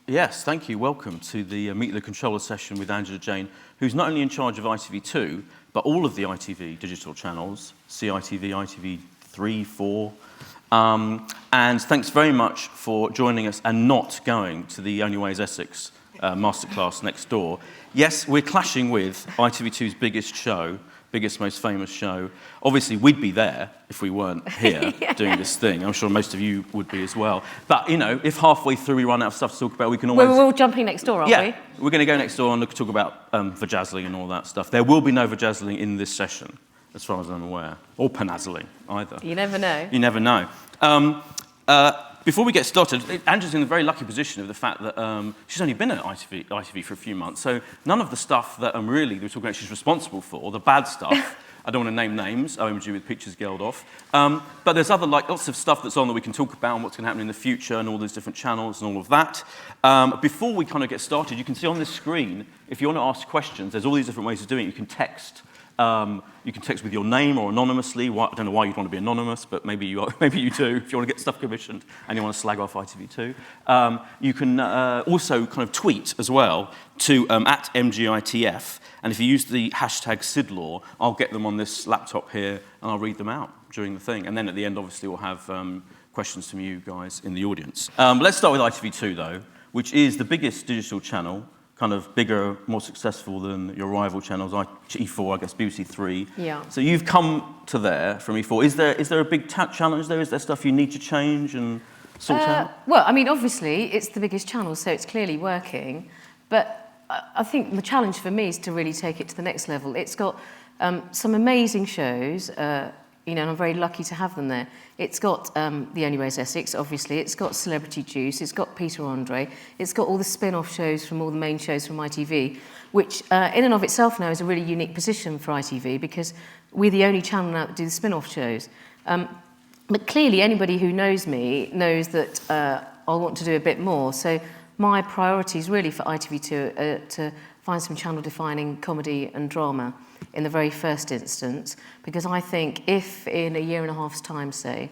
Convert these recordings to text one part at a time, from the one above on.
Yes, thank you. Welcome to the Meet the Controller session with Angela Jain, who's not only in charge of ITV2, but all of the ITV digital channels, CITV, ITV3, 4. And thanks very much for joining us and not going to the Only Way Is Essex masterclass next door. Yes, we're clashing with ITV2's biggest show, biggest, most famous show. Obviously, we'd be there if we weren't here doing this thing. I'm sure most of you would be as well. But, you know, if halfway through we run out of stuff to talk about, we can always... We're all jumping next door, aren't we? Yeah, we're going to go next door and talk about vajazzling and all that stuff. There will be no vajazzling in this session, as far as I'm aware, or panazzling either. You never know. You never know. Before we get started, Angela's in the very lucky position of the fact that she's only been at ITV for a few months, so none of the stuff that really we're talking about she's responsible for, the bad stuff, I don't want to name names, OMG with pictures gelled off, but there's other lots of stuff that's on that we can talk about and what's going to happen in the future and all these different channels and all of that. Before we kind of get started, you can see on this screen, if you want to ask questions, there's all these different ways of doing it. You can text. You can text with your name or anonymously. I don't know why you'd want to be anonymous, but maybe you do if you want to get stuff commissioned and you want to slag off ITV2. You can also kind of tweet as well to @MGITF, and if you use the hashtag SIDLaw, I'll get them on this laptop here and I'll read them out during the thing. And then at the end, obviously, we'll have questions from you guys in the audience. Let's start with ITV2, though, which is the biggest digital channel, kind of bigger, more successful than your rival channels, E4, I guess, BBC3. Yeah. So you've come to there from E4. Is there a big challenge there? Is there stuff you need to change and sort out? Well, I mean, obviously, it's the biggest channel, so it's clearly working. But I think the challenge for me is to really take it to the next level. It's got some amazing shows, and I'm very lucky to have them there. It's got The Only Way Is Essex, obviously. It's got Celebrity Juice. It's got Peter Andre. It's got all the spin-off shows from all the main shows from ITV, which in and of itself now is a really unique position for ITV because we're the only channel now that do the spin-off shows. But clearly, anybody who knows me knows that I want to do a bit more. So my priorities really for ITV2 are to find some channel-defining comedy and drama in the very first instance, because I think if in a year and a half's time, say,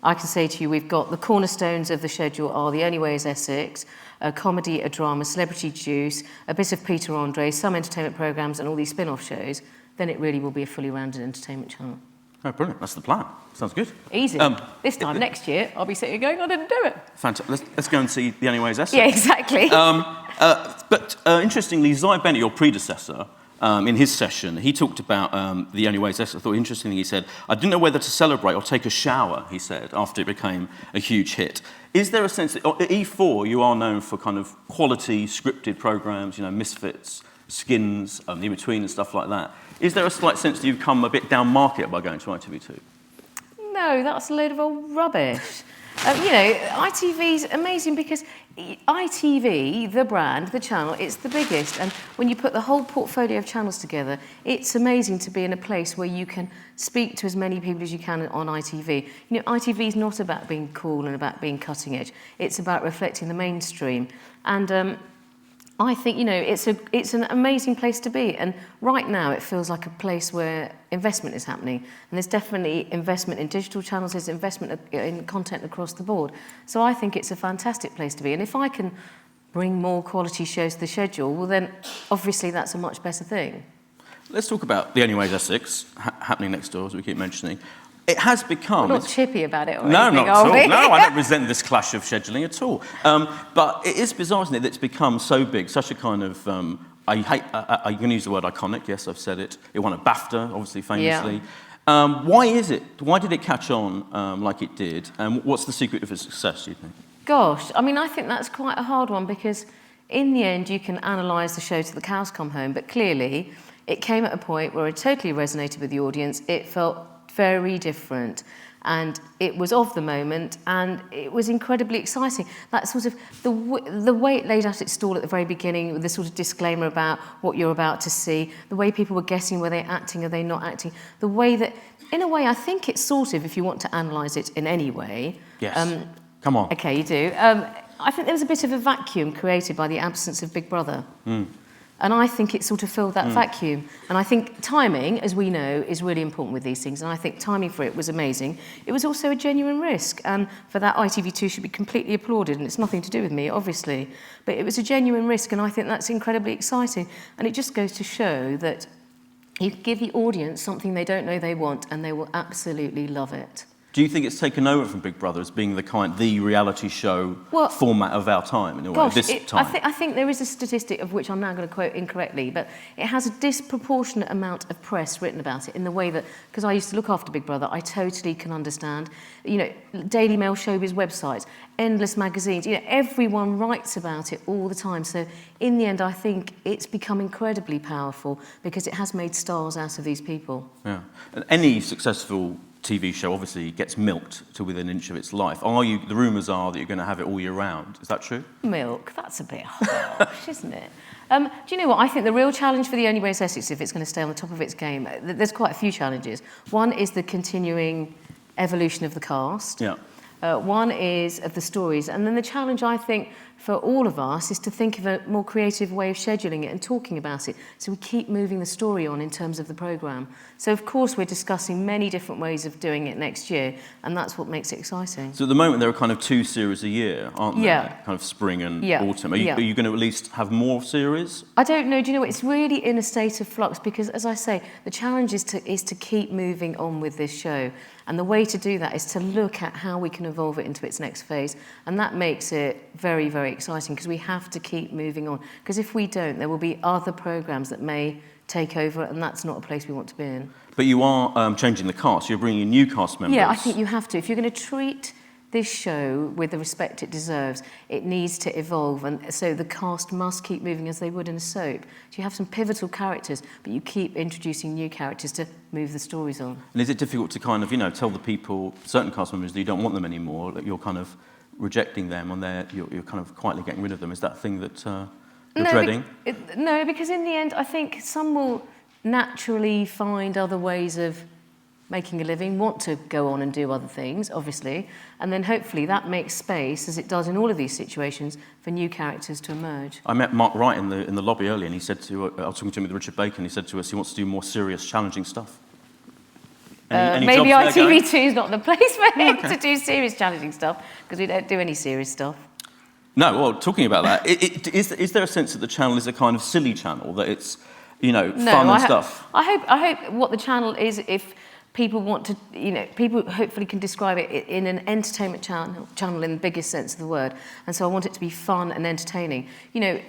I can say to you we've got the cornerstones of the schedule are The Only Way Is Essex, a comedy, a drama, Celebrity Juice, a bit of Peter Andre, some entertainment programmes and all these spin-off shows, then it really will be a fully rounded entertainment channel. Oh, brilliant. That's the plan. Sounds good. Easy. This time next year, I'll be sitting here going, I didn't do it. Fantastic. Let's go and see The Only Way Is Essex. Yeah, exactly. But interestingly, Zai Bennett, your predecessor, in his session, he talked about The Only Way Is Essex. I thought interestingly, he said, I didn't know whether to celebrate or take a shower, he said, after it became a huge hit. Is there a sense that at E4, you are known for kind of quality scripted programmes, Misfits, Skins, The Inbetweeners and stuff like that. Is there a slight sense that you've come a bit down market by going to ITV2? No, that's a load of old rubbish. ITV's amazing because ITV, the brand, the channel, it's the biggest. And when you put the whole portfolio of channels together, it's amazing to be in a place where you can speak to as many people as you can on ITV. ITV is not about being cool and about being cutting edge. It's about reflecting the mainstream. And I think, it's an amazing place to be. And right now it feels like a place where investment is happening. And there's definitely investment in digital channels, there's investment in content across the board. So I think it's a fantastic place to be. And if I can bring more quality shows to the schedule, well then obviously that's a much better thing. Let's talk about The Only Way Is Essex, happening next door, as we keep mentioning. It has become... We're not chippy about it or No, anything, not at all. are we? No, I don't resent this clash of scheduling at all. But it is bizarre, isn't it, that it's become so big, such a kind of... I'm going to use the word iconic, yes, I've said it. It won a BAFTA, obviously, famously. Yeah. Why is it? Why did it catch on like it did? And what's the secret of its success, do you think? Gosh, I think that's quite a hard one because in the end you can analyse the show till the cows come home, but clearly it came at a point where it totally resonated with the audience. It felt very different and it was of the moment and it was incredibly exciting. That sort of the way it laid out its stall at the very beginning with the sort of disclaimer about what you're about to see, the way people were guessing were they acting, are they not acting, the way that, in a way, I think it's sort of, if you want to analyse it in any way. Yes. Come on. Okay, you do. I think there was a bit of a vacuum created by the absence of Big Brother. And I think it sort of filled that vacuum. And I think timing, as we know, is really important with these things. And I think timing for it was amazing. It was also a genuine risk. And for that, ITV2 should be completely applauded. And it's nothing to do with me, obviously. But it was a genuine risk. And I think that's incredibly exciting. And it just goes to show that you can give the audience something they don't know they want, and they will absolutely love it. Do you think it's taken over from Big Brother as being the reality show format of our time in a way? I think there is a statistic of which I'm now going to quote incorrectly, but it has a disproportionate amount of press written about it in the way that, because I used to look after Big Brother, I totally can understand. You know, Daily Mail showbiz websites, endless magazines, you know, everyone writes about it all the time. So in the end, I think it's become incredibly powerful because it has made stars out of these people. Yeah. And any successful TV show obviously gets milked to within an inch of its life. The rumours are that you're going to have it all year round. Is that true? Milk, that's a bit harsh, isn't it? Do you know what? I think the real challenge for the Only Way Is Essex, if it's going to stay on the top of its game, there's quite a few challenges. One is the continuing evolution of the cast. Yeah. One is of the stories. And then the challenge, I think, for all of us is to think of a more creative way of scheduling it and talking about it, so we keep moving the story on in terms of the programme. So, of course, we're discussing many different ways of doing it next year, and that's what makes it exciting. So at the moment, there are kind of 2 series a year, aren't there? Yeah. Kind of spring and autumn. Are you going to at least have more series? I don't know. Do you know what? It's really in a state of flux because, as I say, the challenge is to keep moving on with this show. And the way to do that is to look at how we can evolve it into its next phase. And that makes it very, very exciting because we have to keep moving on. Because if we don't, there will be other programmes that may take over, and that's not a place we want to be in. But you are changing the cast. You're bringing in new cast members. Yeah, I think you have to. If you're going to treat this show with the respect it deserves, it needs to evolve, and so the cast must keep moving as they would in a soap. So you have some pivotal characters, but you keep introducing new characters to move the stories on. And is it difficult to kind of, tell the people, certain cast members, that you don't want them anymore, that you're kind of rejecting them, you're kind of quietly getting rid of them? Is that a thing that you're dreading? No, because in the end, I think some will naturally find other ways of making a living, want to go on and do other things, obviously, and then hopefully that makes space, as it does in all of these situations, for new characters to emerge. I met Mark Wright in the lobby earlier, and he said I was talking to him with Richard Bacon, he said to us he wants to do more serious, challenging stuff. Any maybe ITV2 is going? not the place for him to do serious, challenging stuff, because we don't do any serious stuff. No, well, talking about that, is there a sense that the channel is a kind of silly channel, that it's, fun and stuff? I hope what the channel is, if people want to, people hopefully can describe it in an entertainment channel in the biggest sense of the word. And so I want it to be fun and entertaining.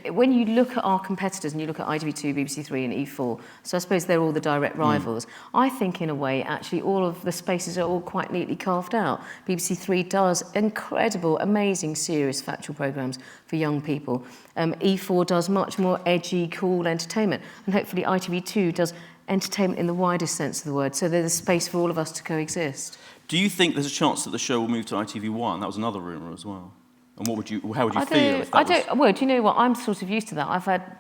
When you look at our competitors and you look at ITV2, BBC3 and E4, so I suppose they're all the direct rivals, I think in a way, actually, all of the spaces are all quite neatly carved out. BBC3 does incredible, amazing, serious, factual programmes for young people. E4 does much more edgy, cool entertainment. And hopefully ITV2 does entertainment in the widest sense of the word, so there's space for all of us to coexist. Do you think there's a chance that the show will move to ITV1? That was another rumour as well. And how would you feel if that was... Well, do you know what? I'm sort of used to that.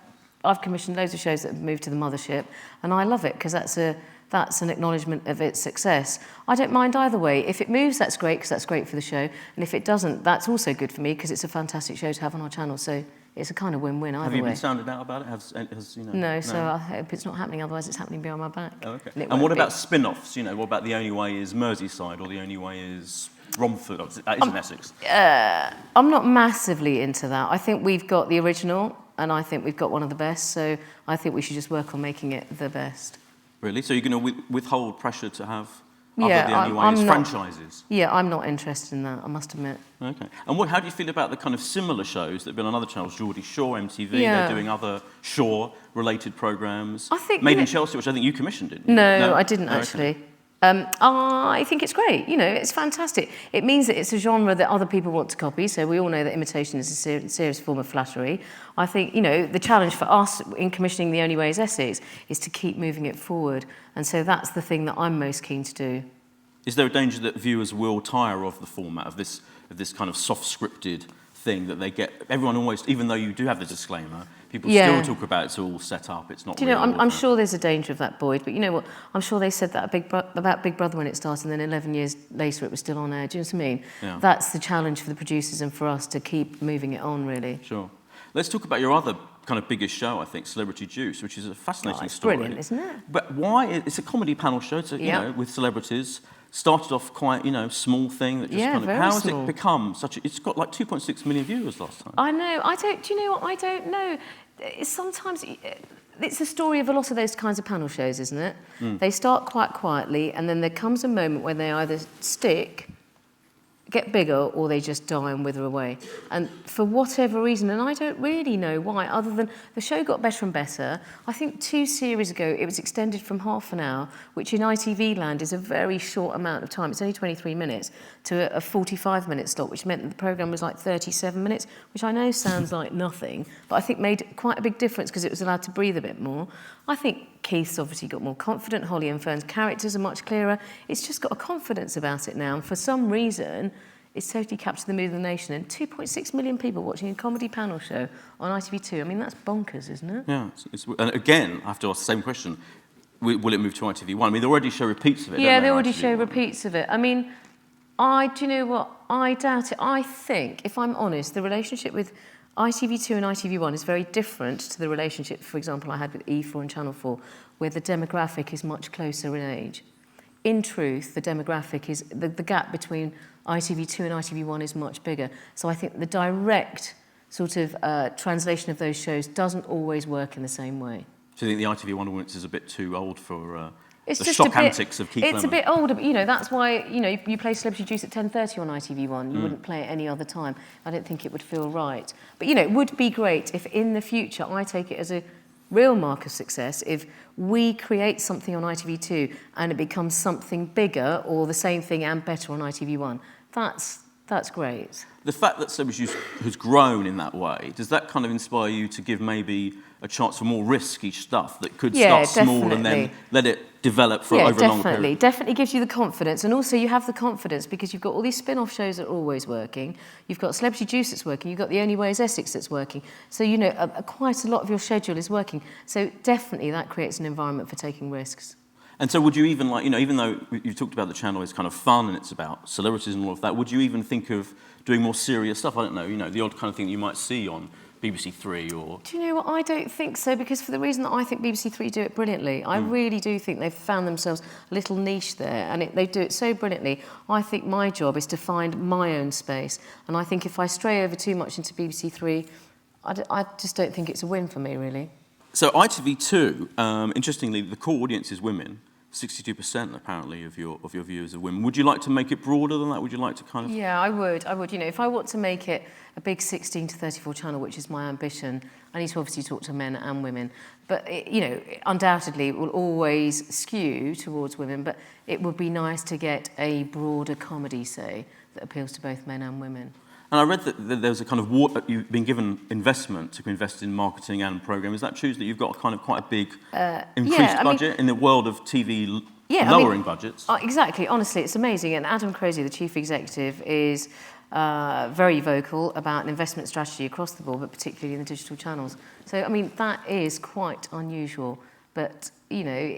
I've commissioned loads of shows that have moved to the mothership, and I love it because that's an acknowledgement of its success. I don't mind either way. If it moves, that's great because that's great for the show, and if it doesn't, that's also good for me because it's a fantastic show to have on our channel. So it's a kind of win-win either way. Have you been sounded out about it? No, so I hope it's not happening, otherwise it's happening behind my back. Oh, okay. And what about spin-offs? What about The Only Way Is Merseyside or The Only Way Is Romford? That isn't Essex. I'm not massively into that. I think we've got the original, and I think we've got one of the best, so I think we should just work on making it the best. Really? So you're going to withhold pressure to have The Only Way Is franchises? Yeah, I'm not interested in that, I must admit. Okay. And how do you feel about the kind of similar shows that have been on other channels, Geordie Shore, MTV, they're doing other Shore-related programmes? Made in Chelsea, which I think you commissioned, didn't you? No, I didn't actually. I think it's great. It's fantastic. It means that it's a genre that other people want to copy, so we all know that imitation is a serious form of flattery. I think, the challenge for us in commissioning The Only Way Is Essex is to keep moving it forward, and so that's the thing that I'm most keen to do. Is there a danger that viewers will tire of the format, of this kind of soft-scripted thing that they get? Everyone always, even though you do have the disclaimer, people still talk about it's all set up, it's not real. I'm sure there's a danger of that, Boyd, but you know what? I'm sure they said that about Big Brother when it started, and then 11 years later it was still on air. Do you know what I mean? Yeah. That's the challenge for the producers and for us to keep moving it on, really. Sure. Let's talk about your other kind of biggest show, I think, Celebrity Juice, which is a fascinating story. Brilliant, isn't it? But why? It's a comedy panel show, so, you know, with celebrities. Started off quite, you know, small thing that just kind of. How has it become such a? It's got like 2.6 million viewers last time. I know. Do you know what? I don't know. Sometimes it's the story of a lot of those kinds of panel shows, isn't it? They start quite quietly, and then there comes a moment when they either stick, get bigger, or they just die and wither away. And for whatever reason, and I don't really know why, other than the show got better and better. I think 2 series ago it was extended from half an hour, which in ITV land is a very short amount of time. It's only 23 minutes to a 45-minute slot, which meant that the programme was like 37 minutes, which I know sounds like nothing, but I think made quite a big difference because it was allowed to breathe a bit more. I think Keith's obviously got more confident. Holly and Fern's characters are much clearer. It's just got a confidence about it now. And for some reason, it's totally captured the mood of the nation. And 2.6 million people watching a comedy panel show on ITV2. I mean, that's bonkers, isn't it? Yeah. And again, I have to ask the same question. Will it move to ITV1? I mean, they already show repeats of it, Yeah, don't they already show repeats of it. I mean, do you know what? I doubt it. I think, if I'm honest, the relationship with ITV2 and ITV1 is very different to the relationship, for example, I had with E4 and Channel 4, where the demographic is much closer in age. In truth, the demographic is, the gap between ITV2 and ITV1 is much bigger. So I think the direct sort of translation of those shows doesn't always work in the same way. Do you think the ITV1 audience is a bit too old for it's the just shock antics of Keith Lemon? It's a bit older, but, you know, that's why, you know, you play Celebrity Juice at 10:30 on ITV1. You wouldn't play it any other time. I don't think it would feel right. But, you know, it would be great if in the future, I take it as a real mark of success, if we create something on ITV2 and it becomes something bigger or the same thing and better on ITV1. That's great. The fact that Celebrity Juice has grown in that way, does that kind of inspire you to give maybe a chance for more risky stuff that could start small and then let it develop for over a longer period? Definitely gives you the confidence. And also you have the confidence because you've got all these spin-off shows that are always working. You've got Celebrity Juice that's working. You've got the Only Way Is Essex that's working. So, you know, quite a lot of your schedule is working. So definitely that creates an environment for taking risks. And so would you even, like, you know, even though you've talked about the channel is kind of fun and it's about celebrities and all of that, would you even think of doing more serious stuff? I don't know, you know, the odd kind of thing that you might see on BBC3 or... Do you know what? I don't think so, because for the reason that I think BBC3 do it brilliantly. I really do think they've found themselves a little niche there, and they do it so brilliantly. I think my job is to find my own space, and I think if I stray over too much into BBC3, I just don't think it's a win for me, really. So ITV2, interestingly, the core audience is women. 62% apparently of your viewers are women. Would you like to make it broader than that? Would you like to kind of... Yeah, I would. You know, if I want to make it a big 16 to 34 channel, which is my ambition, I need to obviously talk to men and women. But, you know, undoubtedly it will always skew towards women, but it would be nice to get a broader comedy, say, that appeals to both men and women. And I read that there's a kind of you've been given investment to invest in marketing and programme. Is that true that you've got kind of quite a big increased budget in the world of TV lowering budgets? Exactly. Honestly, it's amazing. And Adam Crozier, the chief executive, is very vocal about an investment strategy across the board, but particularly in the digital channels. So, I mean, that is quite unusual. But, you know,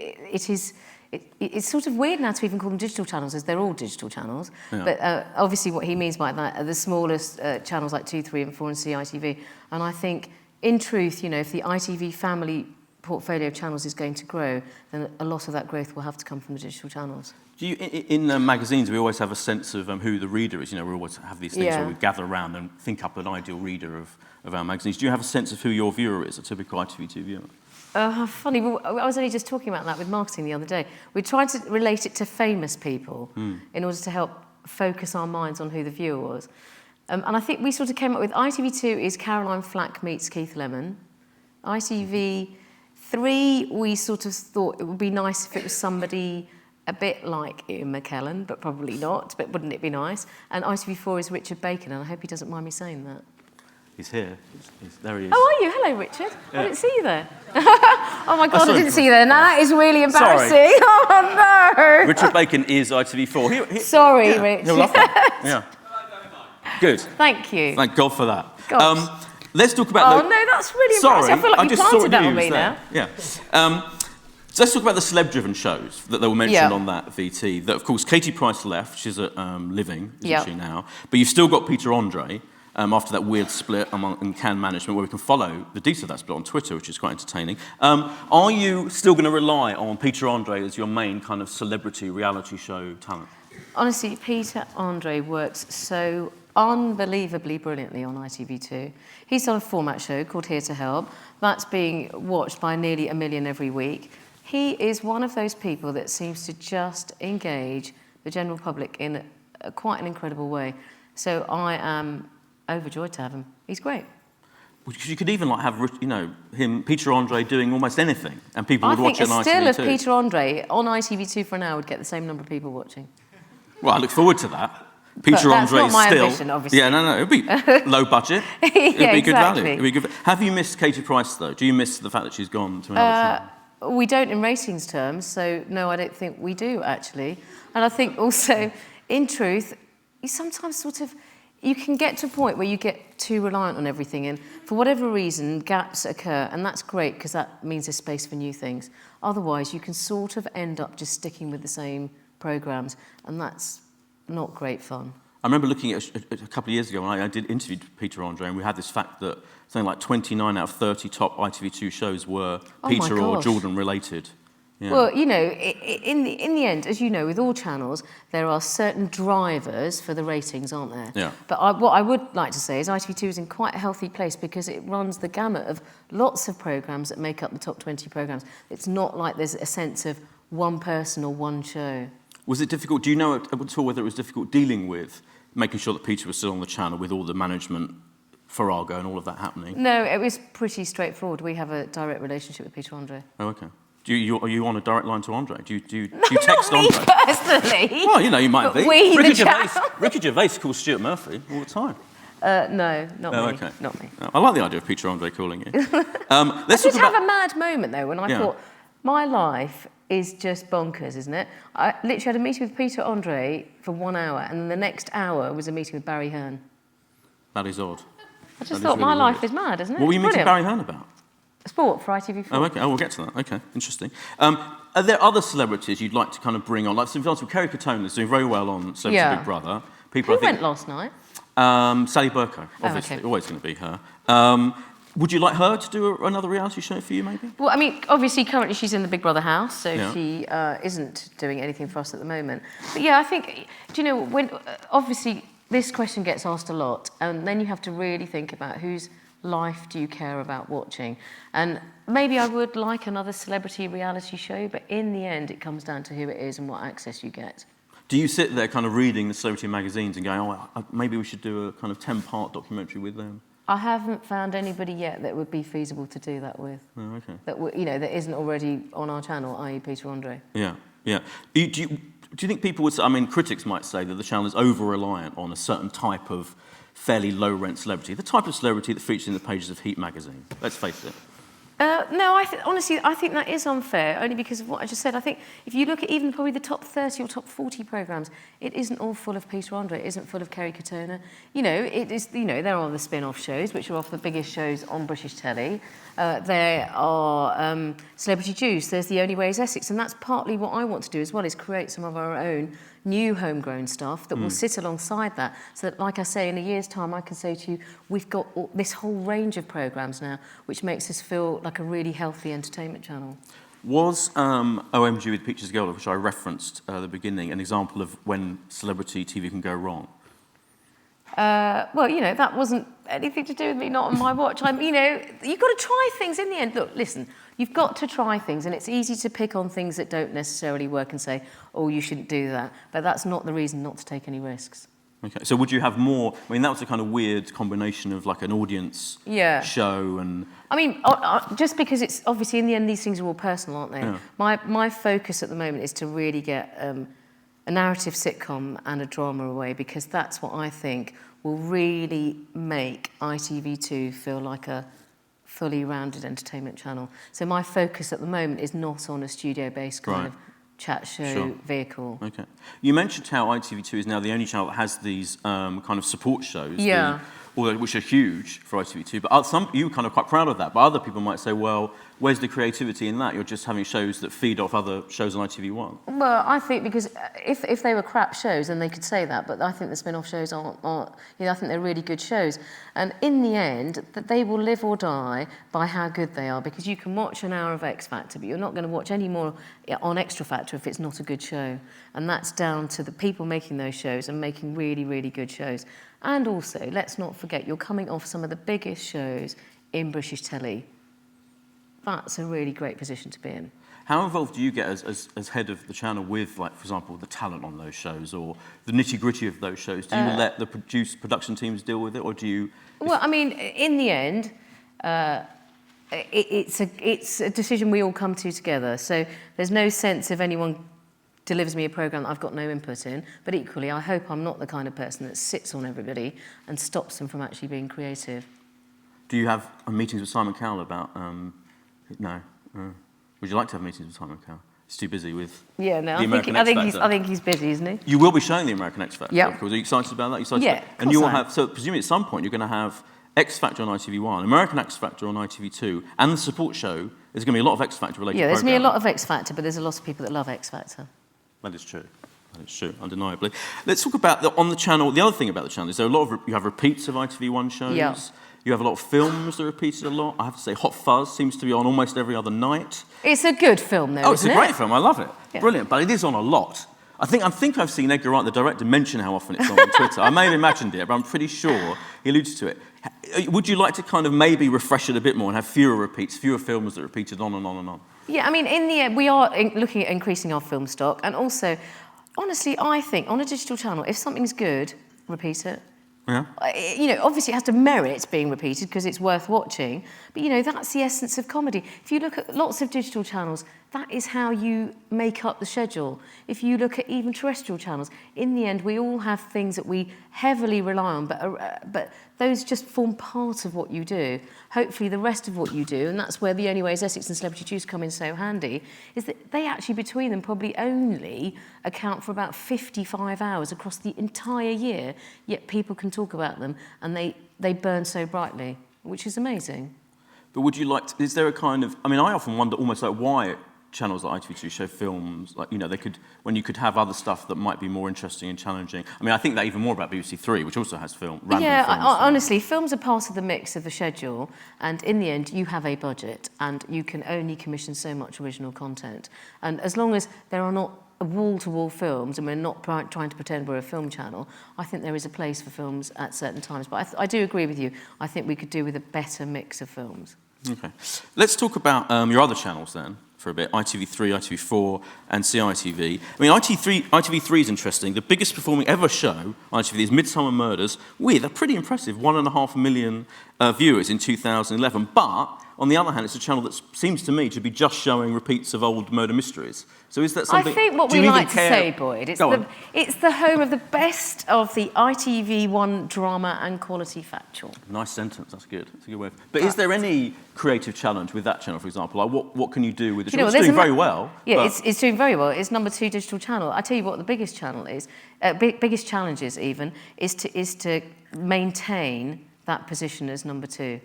it's sort of weird now to even call them digital channels, as they're all digital channels. Yeah. But obviously what he means by that are the smallest channels like 2, 3 and 4 and CITV. And I think, in truth, you know, if the ITV family portfolio of channels is going to grow, then a lot of that growth will have to come from the digital channels. Do you, in magazines, we always have a sense of who the reader is. You know, we always have these things where we gather around and think up an ideal reader of our magazines. Do you have a sense of who your viewer is, a typical ITV2 viewer? Funny, well, I was only just talking about that with marketing the other day. We tried to relate it to famous people in order to help focus our minds on who the viewer was. And I think we sort of came up with ITV2 is Caroline Flack meets Keith Lemon. ITV3, we sort of thought it would be nice if it was somebody a bit like Ian McKellen, but probably not, but wouldn't it be nice? And ITV4 is Richard Bacon, and I hope he doesn't mind me saying that. He's here. There he is. How are you? Hello, Richard. Yeah. I didn't see you there. Oh, my God, I didn't see you there. Now, that is really embarrassing. Sorry. Oh, no. Richard Bacon is ITV4. Sorry, Richard. He'll love that. Yeah. Good. Thank you. Thank God for that. Let's talk about... Oh, no, that's really embarrassing. I feel like you planted that on me now. Yeah. So let's talk about the celeb-driven shows that were mentioned on that VT. That, of course, Katie Price left. She's at Living, isn't she now? But you've still got Peter Andre. after that weird split in Can management, where we can follow the details of that split on Twitter, which is quite entertaining. Are you still going to rely on Peter Andre as your main kind of celebrity reality show talent? Honestly, Peter Andre works so unbelievably brilliantly on ITV2. He's on a format show called Here to Help. That's being watched by nearly 1 million every week. He is one of those people that seems to just engage the general public in quite an incredible way. So I am overjoyed to have him. He's great. Because you could even like have, you know, Peter Andre doing almost anything, and people would watch it on ITV2. I think a still of Peter Andre on ITV2 for an hour would get the same number of people watching. Well, I look forward to that. Peter Andre still. That's not my ambition, obviously. Yeah, no, it'd be low budget. Yeah, it'd be good exactly. value. It'd be good. Have you missed Katie Price though? Do you miss the fact that she's gone to another channel? We don't in ratings terms, so no, I don't think we do actually. And I think also, in truth, you sometimes you can get to a point where you get too reliant on everything, and for whatever reason, gaps occur, and that's great because that means there's space for new things. Otherwise, you can sort of end up just sticking with the same programmes, and that's not great fun. I remember looking at a couple of years ago when I did interview Peter Andre, and we had this fact that something like 29 out of 30 top ITV2 shows were Peter or Jordan related. Yeah. Well, you know, in the end, as you know, with all channels, there are certain drivers for the ratings, aren't there? Yeah. But what I would like to say is ITV2 is in quite a healthy place because it runs the gamut of lots of programmes that make up the top 20 programmes. It's not like there's a sense of one person or one show. Was it difficult? Do you know at all whether it was difficult dealing with making sure that Peter was still on the channel with all the management, Farrago and all of that happening? No, it was pretty straightforward. We have a direct relationship with Peter Andre. Oh, okay. Are you on a direct line to Andre? Do you text Andre? Not me personally. Well, you know, you might be. Ricky Gervais calls Stuart Murphy all the time. No, not me. Okay. Not me. I like the idea of Peter Andre calling you. I did have a mad moment, though, when I thought, my life is just bonkers, isn't it? I literally had a meeting with Peter Andre for 1 hour, and then the next hour was a meeting with Barry Hearn. That is odd. I just thought, my life is mad, isn't it? What were you meeting Barry Hearn about? Sport for ITV4. Oh, okay. Oh, we'll get to that. Okay, interesting. Are there other celebrities you'd like to kind of bring on? Like, for example, Kerry Katona's doing very well on Celebrity Big Brother. Who went last night? Sally Burko, obviously. Always going to be her. Would you like her to do another reality show for you, maybe? Well, I mean, obviously, currently she's in the Big Brother house, so she isn't doing anything for us at the moment. But yeah, I think, do you know, when obviously this question gets asked a lot, and then you have to really think about whose life do you care about watching. And maybe I would like another celebrity reality show, but in the end, it comes down to who it is and what access you get. Do you sit there kind of reading the celebrity magazines and going, oh, maybe we should do a kind of 10-part documentary with them? I haven't found anybody yet that would be feasible to do that with. Oh, okay. That that isn't already on our channel, i.e. Peter Andre. Yeah, yeah. Do you think people would say, I mean, critics might say that the channel is over-reliant on a certain type of fairly low-rent celebrity, the type of celebrity that features in the pages of Heat magazine? Let's face it. No, honestly, I think that is unfair, only because of what I just said. I think if you look at even probably the top 30 or top 40 programmes, it isn't all full of Peter Andre, it isn't full of Kerry Katona. You know, it is, you know, there are the spin-off shows, which are off the biggest shows on British telly. There are Celebrity Juice, there's the Only Way Is Essex, and that's partly what I want to do as well, is create some of our own new homegrown stuff that will sit alongside that, so that, like I say, in a year's time, I can say to you, we've got this whole range of programmes now, which makes us feel like a really healthy entertainment channel. Was OMG with Peaches Golden, which I referenced at the beginning, an example of when celebrity TV can go wrong? Well, you know, that wasn't anything to do with me not on my watch. You know, you've got to try things in the end. Look, listen, you've got to try things, and it's easy to pick on things that don't necessarily work and say, oh, you shouldn't do that. But that's not the reason not to take any risks. Okay, so would you have more? I mean, that was a kind of weird combination of like an audience show and... I mean, just because it's obviously in the end these things are all personal, aren't they? Yeah. My focus at the moment is to really get a narrative sitcom and a drama away, because that's what I think will really make ITV2 feel like a fully rounded entertainment channel. So my focus at the moment is not on a studio-based kind of chat show vehicle. Okay. You mentioned how ITV2 is now the only channel that has these kind of support shows. Yeah. which are huge for ITV2, but you were kind of quite proud of that. But other people might say, well, where's the creativity in that? You're just having shows that feed off other shows on ITV1. Well, I think because if they were crap shows, then they could say that. But I think the spin-off shows are I think they're really good shows. And in the end, that they will live or die by how good they are. Because you can watch an hour of X Factor, but you're not going to watch any more on Extra Factor if it's not a good show. And that's down to the people making those shows and making really, really good shows. And also, let's not forget, you're coming off some of the biggest shows in British telly. That's a really great position to be in. How involved do you get as head of the channel with, like, for example, the talent on those shows or the nitty-gritty of those shows? Do you let the production teams deal with it, or do you... Well, I mean, in the end, it's a decision we all come to together. So there's no sense if anyone delivers me a programme that I've got no input in, but equally, I hope I'm not the kind of person that sits on everybody and stops them from actually being creative. Do you have meetings with Simon Cowell about... No. Would you like to have meetings with Simon Cowell? He's too busy with the American X Factor. I think he's busy, isn't he? You will be showing the American X Factor, yeah. Of course. Are you excited about that? And you will have... So presumably at some point you're going to have X Factor on ITV1, American X Factor on ITV2, and the support show. There's going to be a lot of X Factor related there's going to be a lot of X Factor, but there's a lot of people that love X Factor. That is true. That is true, undeniably. Let's talk about on the channel. The other thing about the channel is there are a lot of you have repeats of ITV1 shows. Yeah. You have a lot of films that are repeated a lot. I have to say, Hot Fuzz seems to be on almost every other night. It's a good film, though. It's a great film. I love it. Yeah. Brilliant, but it is on a lot. I think I've seen Edgar Wright, the director, mention how often it's on Twitter. I may have imagined it, but I'm pretty sure he alludes to it. Would you like to kind of maybe refresh it a bit more and have fewer repeats, fewer films that are repeated on and on and on? Yeah, I mean, in the end, we are looking at increasing our film stock, and also, honestly, I think on a digital channel, if something's good, repeat it. Yeah. Obviously it has to merit being repeated because it's worth watching, but, that's the essence of comedy. If you look at lots of digital channels, that is how you make up the schedule. If you look at even terrestrial channels, in the end, we all have things that we heavily rely on, but those just form part of what you do. Hopefully the rest of what you do, and that's where the Only Way Is Essex and Celebrity Juice come in so handy, is that they actually, between them, probably only account for about 55 hours across the entire year, yet people can talk about them, and they burn so brightly, which is amazing. But would you like to, is there a kind of, I mean, I often wonder almost like why channels like ITV2 show films, like, they could, when you could have other stuff that might be more interesting and challenging. I mean, I think that even more about BBC3, which also has random films. Honestly, films are part of the mix of the schedule, and in the end, you have a budget, and you can only commission so much original content. And as long as there are not wall-to-wall films, and we're not trying to pretend we're a film channel, I think there is a place for films at certain times. But I do agree with you. I think we could do with a better mix of films. Okay. Let's talk about your other channels then for a bit, ITV3, ITV4 and CITV. I mean, ITV3 is interesting. The biggest performing ever show on ITV is Midsummer Murders with a pretty impressive 1.5 million viewers in 2011. But on the other hand, it's a channel that seems to me to be just showing repeats of old murder mysteries. So is that something... I think what we like to say, Boyd, it's the home of the best of the ITV1 drama and quality factual. Nice sentence, that's good. That's a good way. But is there any creative challenge with that channel, for example? Like what can you do with the channel? It's doing very well. Yeah, it's doing very well. It's number 2 digital channel. I tell you what, the biggest channel is, biggest challenges even, is to maintain that position as number 2.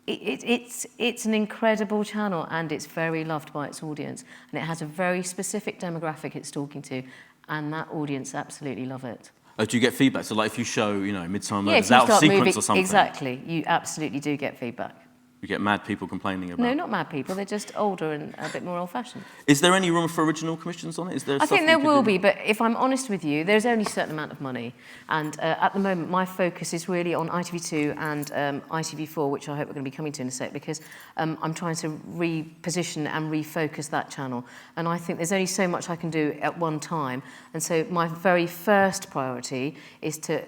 It's an incredible channel, and it's very loved by its audience, and it has a very specific demographic it's talking to, and that audience absolutely love it. Oh, do you get feedback? So like if you show, Midsummer Murders out of sequence or something? Exactly, you absolutely do get feedback. You get mad people complaining about... No, not mad people. They're just older and a bit more old-fashioned. Is there any room for original commissions on it? Is there I think there will be, but if I'm honest with you, there's only a certain amount of money. And at the moment, my focus is really on ITV2 and ITV4, which I hope we're going to be coming to in a sec, because I'm trying to reposition and refocus that channel. And I think there's only so much I can do at one time. And so my very first priority is to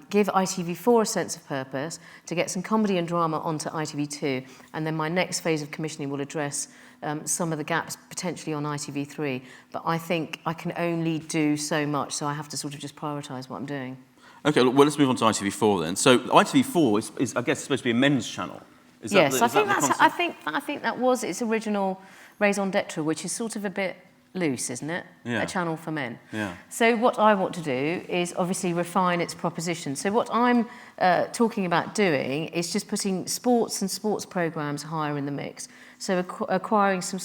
give ITV4 a sense of purpose, to get some comedy and drama onto ITV2, and then my next phase of commissioning will address some of the gaps potentially on ITV3. But I think I can only do so much, so I have to sort of just prioritise what I'm doing. Okay, well, let's move on to ITV4 then. So ITV4 is I guess, supposed to be a men's channel. I think that was its original raison d'etre, which is sort of a bit loose, isn't it? Yeah. A channel for men. Yeah. So what I want to do is obviously refine its proposition. So what I'm talking about doing is just putting sports and sports programmes higher in the mix. So acquiring some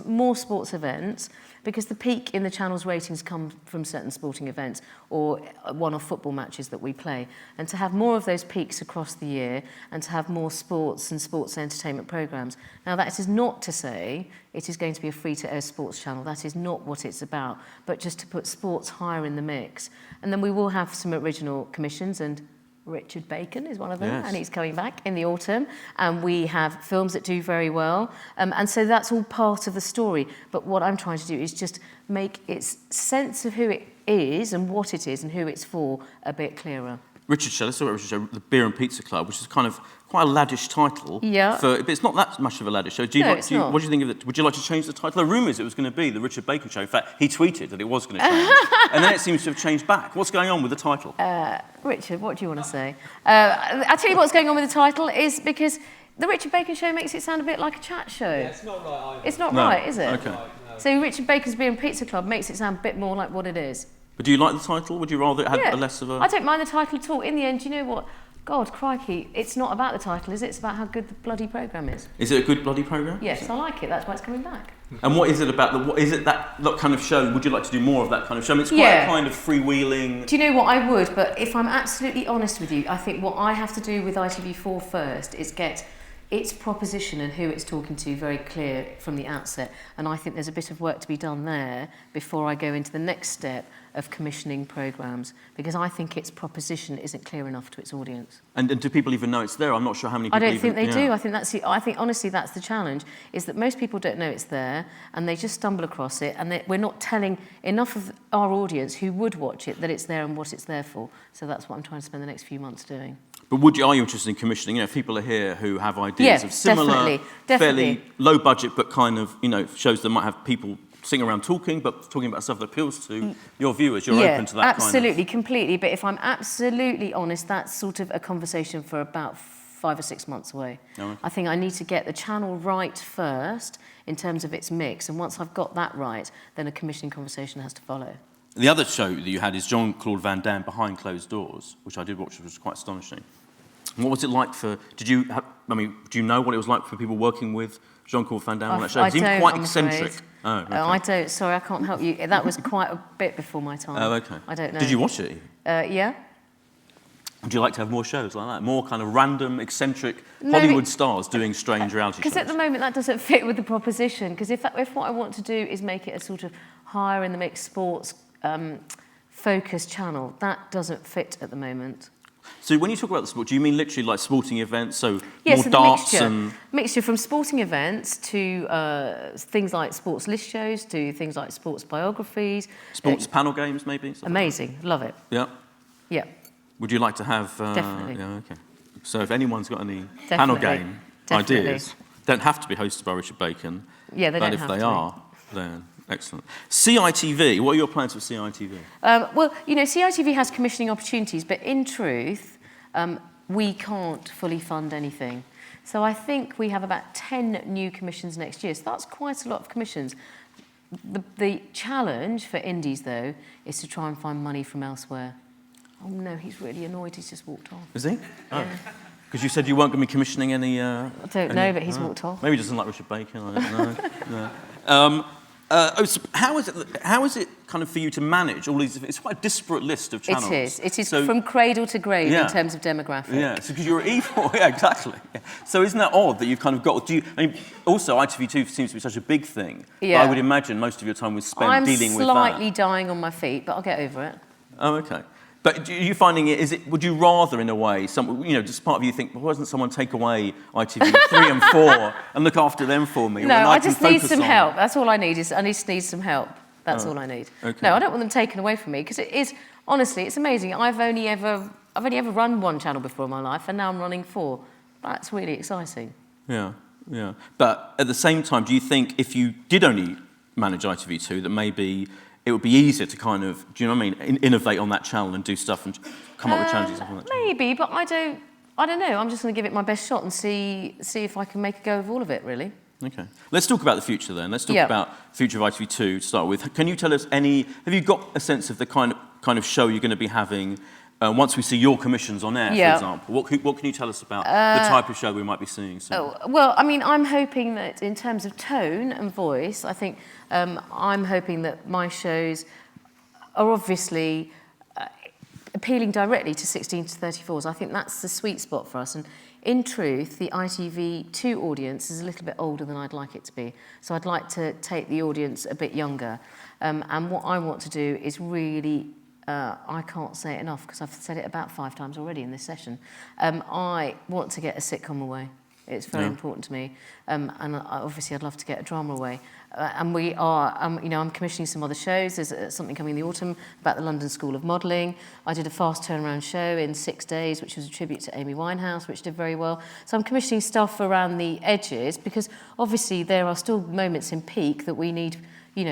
more sports events, because the peak in the channel's ratings come from certain sporting events or one-off football matches that we play. And to have more of those peaks across the year and to have more sports and sports entertainment programmes. Now, that is not to say it is going to be a free-to-air sports channel. That is not what it's about, but just to put sports higher in the mix. And then we will have some original commissions, and Richard Bacon is one of them, yes. and he's coming back in the autumn. And we have films that do very well. And so that's all part of the story. But what I'm trying to do is just make its sense of who it is and what it is and who it's for a bit clearer. Richard Show, let's talk about Richard Show, the Beer and Pizza Club, which is kind of quite a laddish title. Yeah. But it's not that much of a laddish show. Not. What do you think of it? Would you like to change the title? The rumour is it was going to be the Richard Bacon Show. In fact, he tweeted that it was going to change. And then it seems to have changed back. What's going on with the title? Richard, what do you want to say? I'll tell you what's going on with the title is because the Richard Bacon Show makes it sound a bit like a chat show. Yeah, it's not right either. It's not right, is it? Okay. No. So Richard Bacon's Beer and Pizza Club makes it sound a bit more like what it is. But do you like the title? Would you rather it had a less of a... I don't mind the title at all. In the end, you know what? God, crikey, it's not about the title, is it? It's about how good the bloody programme is. Is it a good bloody programme? Yes, I like it. That's why it's coming back. And what is it about? What is it that kind of show? Would you like to do more of that kind of show? I mean, it's quite a kind of freewheeling... Do you know what? I would, but if I'm absolutely honest with you, I think what I have to do with ITV4 first is get its proposition and who it's talking to very clear from the outset. And I think there's a bit of work to be done there before I go into the next step of commissioning programmes, because I think its proposition isn't clear enough to its audience. And do people even know it's there? I'm not sure how many people I don't think they do. I think honestly that's the challenge, is that most people don't know it's there and they just stumble across it, and we're not telling enough of our audience who would watch it that it's there and what it's there for. So that's what I'm trying to spend the next few months doing. But are you interested in commissioning? If people are here who have ideas of similar, definitely. fairly low budget, but kind of, shows that might have people sitting around talking about stuff that appeals to your viewers, you're open to that absolutely, completely. But if I'm absolutely honest, that's sort of a conversation for about 5 or 6 months away. Oh, okay. I think I need to get the channel right first in terms of its mix, and once I've got that right, then a commissioning conversation has to follow. The other show that you had is Jean-Claude Van Damme Behind Closed Doors, which I did watch, which was quite astonishing. What was it like do you know what it was like for people working with Jean-Claude Van Damme on that show? It seemed quite eccentric. Oh, okay. I don't. Sorry, I can't help you. That was quite a bit before my time. Oh, okay. I don't know. Did you watch it? Yeah. Would you like to have more shows like that? More kind of random, eccentric Hollywood stars doing strange reality shows? Because at the moment that doesn't fit with the proposition. Because if what I want to do is make it a sort of higher in the mix sports focused channel, that doesn't fit at the moment. So when you talk about the sport, do you mean literally like sporting events, so yes, more so darts mixture from sporting events to things like sports list shows to things like sports biographies. Sports panel games, maybe? Amazing. Love it. Yeah? Yeah. Would you like to have... Definitely. Yeah, okay. So if anyone's got any panel game ideas, don't have to be hosted by Richard Bacon. Yeah, they don't have to. But if they are, then... Excellent. CITV, what are your plans for CITV? Well, CITV has commissioning opportunities, but in truth, we can't fully fund anything. So I think we have about 10 new commissions next year. So that's quite a lot of commissions. The challenge for indies, though, is to try and find money from elsewhere. Oh, no, he's really annoyed. He's just walked off. Is he? Oh. Because you said you weren't going to be commissioning any... I don't know, but he's walked off. Maybe he doesn't like Richard Bacon. I don't know. No. So how is it kind of for you to manage all these? It's quite a disparate list of channels. It is from cradle to grave in terms of demographic. Yeah, so because you're evil, yeah, exactly. Yeah. So isn't that odd that you've kind of got? Also ITV2 seems to be such a big thing. Yeah. But I would imagine most of your time was spent dealing with that. I'm slightly dying on my feet, but I'll get over it. Oh, okay. But are you finding it? Would you rather, in a way, just part of you think, well, why doesn't someone take away ITV3 and 4 and look after them for me? No, I just need some help. That's all I need. I just need some help. That's all I need. Okay. No, I don't want them taken away from me because it is honestly, it's amazing. I've only ever run one channel before in my life, and now I'm running 4. That's really exciting. Yeah, yeah. But at the same time, do you think if you did only manage ITV2, that maybe it would be easier to kind of, do you know what I mean, innovate on that channel and do stuff and come up with challenges on that channel? Maybe, but I don't know. I'm just going to give it my best shot and see if I can make a go of all of it, really. Okay. Let's talk about the future then. Let's talk about the future of ITV2 to start with. Can you tell us have you got a sense of the kind of show you're going to be having once we see your commissions on air, for example? What can you tell us about the type of show we might be seeing soon? Well, I mean, I'm hoping that in terms of tone and voice, I think I'm hoping that my shows are obviously appealing directly to 16 to 34s. I think that's the sweet spot for us. And in truth, the ITV2 audience is a little bit older than I'd like it to be. So I'd like to take the audience a bit younger. And what I want to do is really, I can't say it enough because I've said it about 5 times already in this session. I want to get a sitcom away. It's very important to me. And obviously I'd love to get a drama away. And we are, I'm commissioning some other shows. There's something coming in the autumn about the London School of Modelling. I did a fast turnaround show in 6 days, which was a tribute to Amy Winehouse, which did very well. So I'm commissioning stuff around the edges because obviously there are still moments in peak that we need,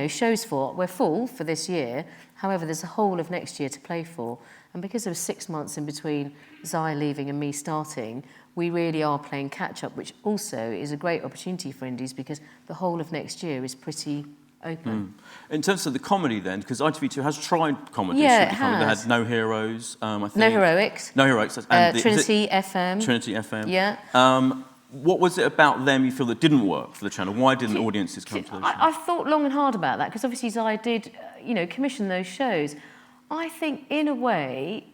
shows for. We're full for this year. However, there's a whole of next year to play for. And because there was 6 months in between Zai leaving and me starting, we really are playing catch-up, which also is a great opportunity for indies because the whole of next year is pretty open. In terms of the comedy then, because ITV2 has tried comedy. Yeah, it They has. had No Heroes, I think. No Heroics. No Heroics. And Trinity FM. Trinity FM. Yeah. What was it about them you feel that didn't work for the channel? Why didn't audiences come to those shows? I've thought long and hard about that because obviously Zai did, commission those shows. I think in a way,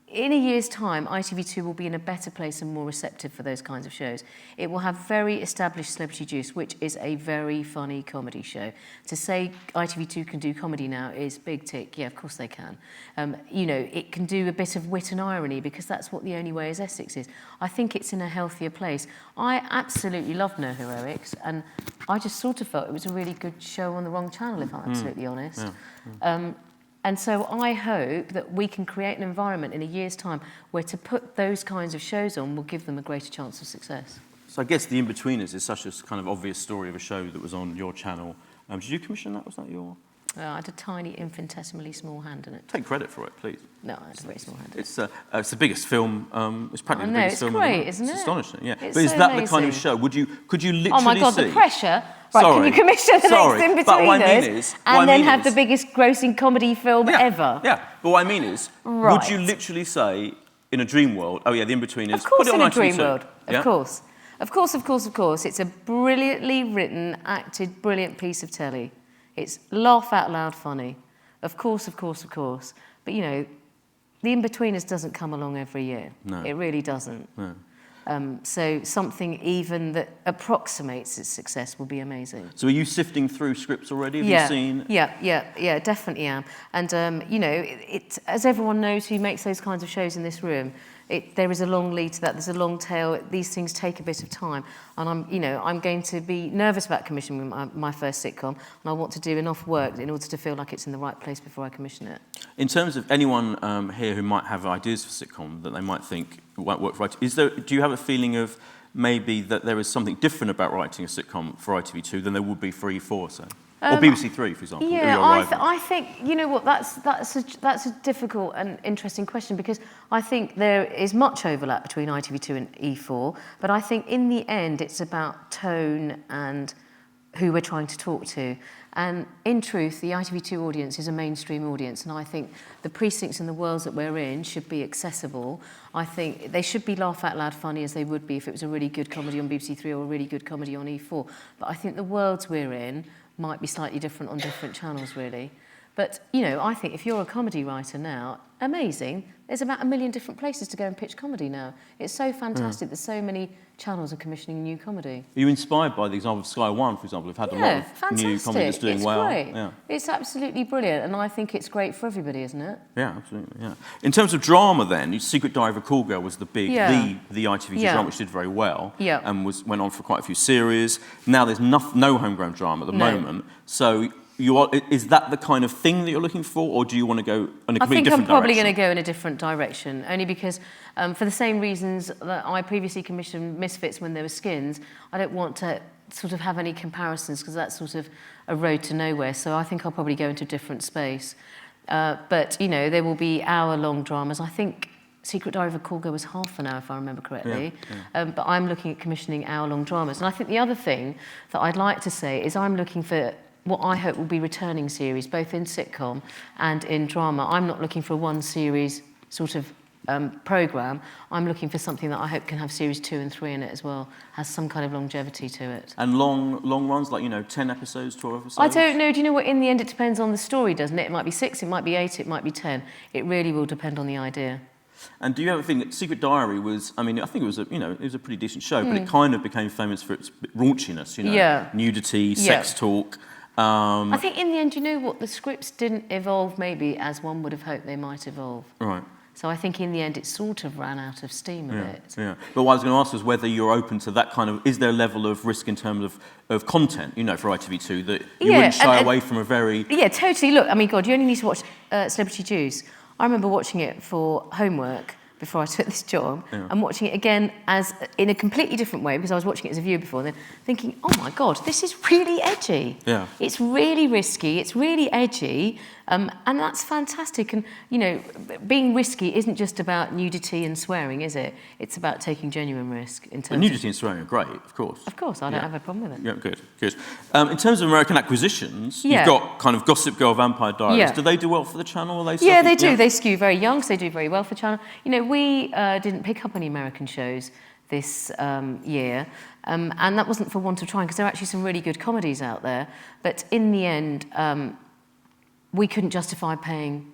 in a year's time, ITV2 will be in a better place and more receptive for those kinds of shows. It will have very established Celebrity Juice, which is a very funny comedy show. To say ITV2 can do comedy now is big tick. Yeah, of course they can. It can do a bit of wit and irony because that's what the Only Way Is Essex is. I think it's in a healthier place. I absolutely love No Heroics, and I just sort of felt it was a really good show on the wrong channel, if I'm absolutely honest. And so I hope that we can create an environment in a year's time where to put those kinds of shows on will give them a greater chance of success. So I guess The Inbetweeners is such a kind of obvious story of a show that was on your channel. Did you commission that? Was that your... I had a tiny, infinitesimally small hand in it. Take credit for it, please. No, I had a very small hand in it. It's the biggest film. It's practically the biggest film. It's great, isn't it? It's astonishing, yeah. It's but is so that amazing. the kind of show? Could you literally see... Oh my God, the pressure. Right, Sorry. can you commission the next Inbetweeners but what I mean is, and then have the biggest grossing comedy film ever? Yeah, but what I mean is, would you literally say, in a dream world, oh yeah, The Inbetweeners, of course, put it on in a ITV2. dream world. Yeah? Of course. Of course, of course, of course. It's a brilliantly written, acted, brilliant piece of telly. It's laugh out loud funny. Of course, of course, of course. But, The Inbetweeners doesn't come along every year. No. It really doesn't. No. So something even that approximates its success will be amazing. So are you sifting through scripts already? Have you seen? Yeah, definitely am. And, as everyone knows who makes those kinds of shows in this room, there is a long lead to that. There's a long tail. These things take a bit of time. And I'm going to be nervous about commissioning my first sitcom, and I want to do enough work in order to feel like it's in the right place before I commission it. In terms of anyone here who might have ideas for sitcom that they might think won't work for ITV, do you have a feeling of maybe that there is something different about writing a sitcom for ITV2 than there would be for E4, say? Or BBC3, for example. Yeah, I think, you know what, that's a difficult and interesting question because I think there is much overlap between ITV2 and E4, but I think in the end it's about tone and who we're trying to talk to. And in truth, the ITV2 audience is a mainstream audience, and I think the precincts and the worlds that we're in should be accessible. I think they should be laugh out loud funny as they would be if it was a really good comedy on BBC3 or a really good comedy on E4. But I think the worlds we're in might be slightly different on different channels, really. But, I think if you're a comedy writer now, amazing. There's about 1 million different places to go and pitch comedy now. It's so fantastic. There's so many channels are commissioning new comedy. Are you inspired by the example of Sky One, for example, who've had a lot of new comedy that's doing well? Great. Yeah. It's absolutely brilliant, and I think it's great for everybody, isn't it? Yeah, absolutely, yeah. In terms of drama then, Secret Diary of a Call Girl was the big, the ITV drama, which did very well, and went on for quite a few series. Now there's no homegrown drama at the moment, so... is that the kind of thing that you're looking for, or do you want to go in a completely different direction? I think I'm probably going to go in a different direction, only because for the same reasons that I previously commissioned Misfits when there were skins, I don't want to sort of have any comparisons because that's sort of a road to nowhere, so I think I'll probably go into a different space. But, there will be hour-long dramas. I think Secret Diary of a Call Girl was half an hour, if I remember correctly. But I'm looking at commissioning hour-long dramas. And I think the other thing that I'd like to say is I'm looking for what I hope will be returning series, both in sitcom and in drama. I'm not looking for a one-series sort of programme. I'm looking for something that I hope can have series 2 and 3 in it as well, has some kind of longevity to it. And long runs, like, 10 episodes, 12 episodes? I don't know. Do you know what? In the end, it depends on the story, doesn't it? It might be 6, it might be 8, it might be 10. It really will depend on the idea. And do you ever think that Secret Diary was, I mean, I think it was a pretty decent show, but it kind of became famous for its raunchiness, nudity, sex talk. I think in the end, you know what? The scripts didn't evolve maybe as one would have hoped they might evolve. Right. So I think in the end, it sort of ran out of steam a bit. Yeah. But what I was going to ask was whether you're open to that kind of, is there a level of risk in terms of content, for ITV2, that you wouldn't shy away from a very... Yeah, totally. Look, I mean, God, you only need to watch Celebrity Juice. I remember watching it for homework before I took this job, and watching it again as in a completely different way, because I was watching it as a viewer before, then thinking, oh my God, this is really edgy. Yeah. It's really risky, it's really edgy, and that's fantastic. And, being risky isn't just about nudity and swearing, is it? It's about taking genuine risk. In terms nudity and swearing are great, of course. Of course, I don't have a problem with it. Yeah, good. In terms of American acquisitions, you've got kind of Gossip Girl, Vampire Diaries. Yeah. Do they do well for the channel? They do. They skew very young, so they do very well for the channel. We didn't pick up any American shows this year, and that wasn't for want of trying, because there are actually some really good comedies out there. But in the end, we couldn't justify paying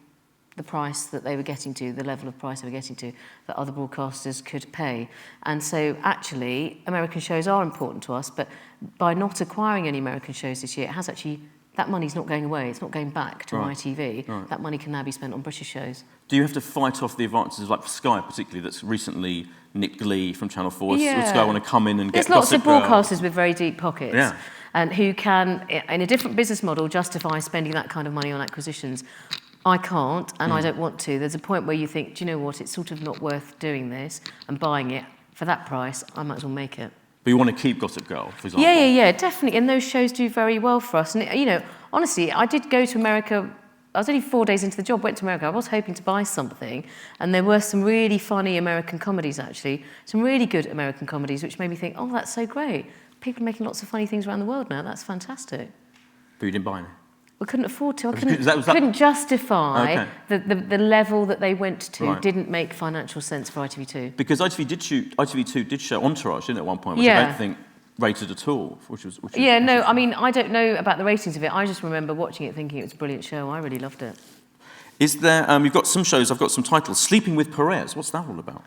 the price that they were getting to, the level of price they were getting to, that other broadcasters could pay. And so actually, American shows are important to us, but by not acquiring any American shows this year, it has actually, that money's not going away, it's not going back to ITV. Right. That money can now be spent on British shows. Do you have to fight off the advantages, like for Sky particularly, that's recently nicked Glee from Channel 4? Yeah. Sky want to come in and get Gossip Girl? There's lots of broadcasters with very deep pockets. And who can, in a different business model, justify spending that kind of money on acquisitions. I can't, and I don't want to. There's a point where you think, do you know what, it's sort of not worth doing this and buying it for that price, I might as well make it. But you want to keep Gossip Girl, for example? Yeah, definitely. And those shows do very well for us. And, honestly, I did go to America. I was only 4 days into the job, went to America. I was hoping to buy something. And there were some really funny American comedies, actually. Some really good American comedies, which made me think, oh, that's so great. People are making lots of funny things around the world now. That's fantastic. But you didn't buy any? We couldn't afford to. I couldn't justify the level that they went to. Right. Didn't make financial sense for ITV2. Because ITV2 did show Entourage, didn't it, at one point, which I don't think rated at all. I mean, I don't know about the ratings of it. I just remember watching it thinking it was a brilliant show. I really loved it. Is there, you've got some shows, I've got some titles. Sleeping with Perez, what's that all about?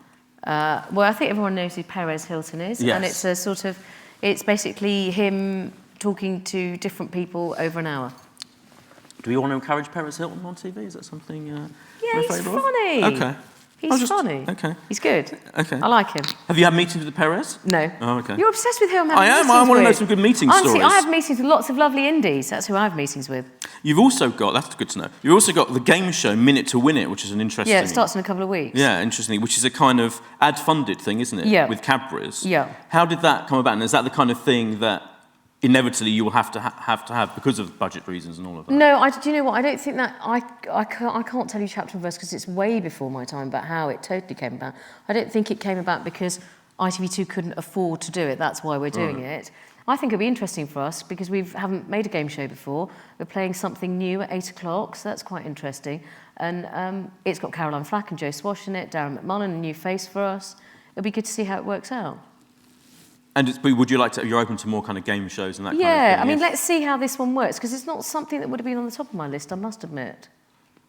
Well, I think everyone knows who Perez Hilton is. Yes. And it's a sort of, it's basically him talking to different people over an hour. Do we want to encourage Perez Hilton on TV? Is that something yeah, he's funny. Okay. He's funny. Okay. He's good. Okay. I like him. Have you had meetings with Perez? No. Oh, okay. You're obsessed with who I'm having meetings with. I am. I want to know some good meeting stories. Honestly, I have meetings with lots of lovely indies. That's who I have meetings with. You've also got, that's good to know, you've also got the game show Minute to Win It, which is an interesting... Yeah, it starts in a couple of weeks. Yeah, interestingly, which is a kind of ad-funded thing, isn't it? Yeah. With Cadbury's. Yeah. How did that come about? And is that the kind of thing that inevitably you will have to have because of budget reasons and all of that? No, do you know what? I don't think that... I can't tell you chapter and verse because it's way before my time about how it totally came about. I don't think it came about because ITV2 couldn't afford to do it. That's why we're doing it. I think it'll be interesting for us because we haven't made a game show before. We're playing something new at 8 o'clock, so that's quite interesting. And it's got Caroline Flack and Joe Swash in it, Darren McMullen, a new face for us. It'll be good to see how it works out. And would you like to, you're open to more kind of game shows and that kind of thing? Yeah, I mean, let's see how this one works, because it's not something that would have been on the top of my list, I must admit.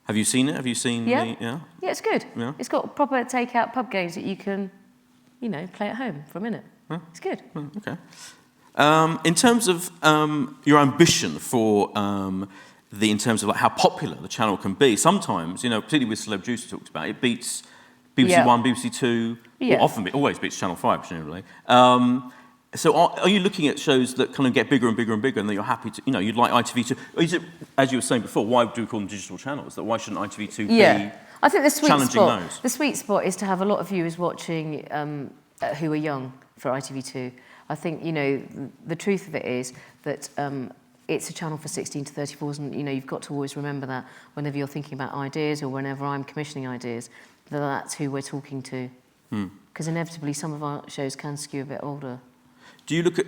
Have you seen it? Have you seen the... Yeah, it's good. Yeah. It's got proper take-out pub games that you can, play at home for a minute. Yeah. It's good. Okay. In terms of your ambition for in terms of like how popular the channel can be, sometimes, particularly with Celeb Juice we talked about, it beats BBC One, BBC Two, always beats Channel 5, presumably. So are you looking at shows that kind of get bigger and bigger and bigger and that you're happy to, you'd like ITV2, or is it, as you were saying before, why do we call them digital channels? That why shouldn't ITV2 be I think the sweet spot is to have a lot of viewers watching who are young for ITV2. I think, the truth of it is that it's a channel for 16 to 34s, and, you've got to always remember that whenever you're thinking about ideas or whenever I'm commissioning ideas. that that's who we're talking to. Because inevitably some of our shows can skew a bit older. Do you look at